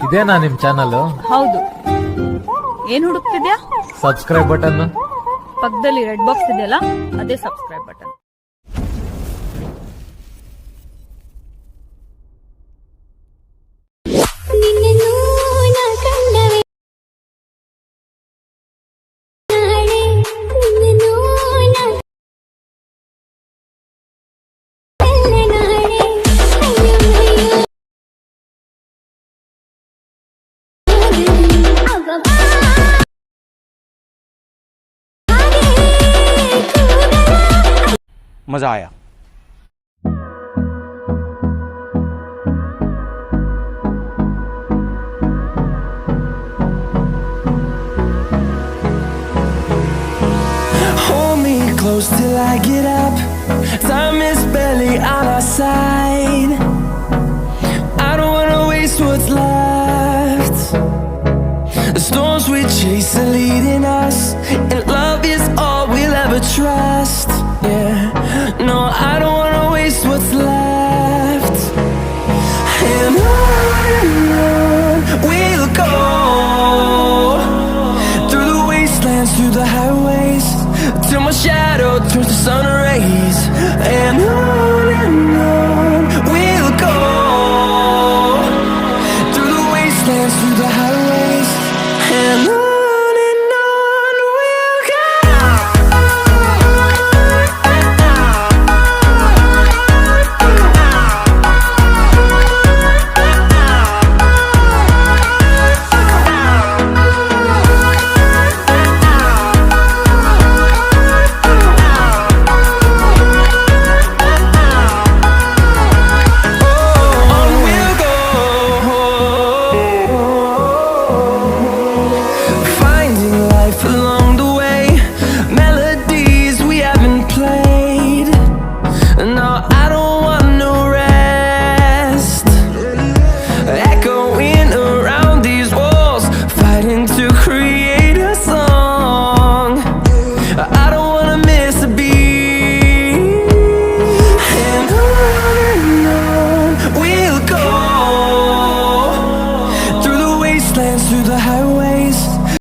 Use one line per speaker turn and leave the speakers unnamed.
ಇದೇನಾ ನಿಮ್ ಚಾನಲ್?
ಹೌದು. ಏನ್ ಹುಡುಕ್ತಿದ್ಯಾ?
Subscribe button.
ಪಕ್ಕದಲ್ಲಿ ರೆಡ್ ಬಾಕ್ಸ್ ಇದೆಯಲ್ಲ, ಅದೇ ಸಬ್ಸ್ಕ್ರೈಬ್ ಬಟನ್.
मजा आया।
Hold me close till I get up. Time is barely on our side. I don't wanna waste what's left. The storms we chase are leading us, and love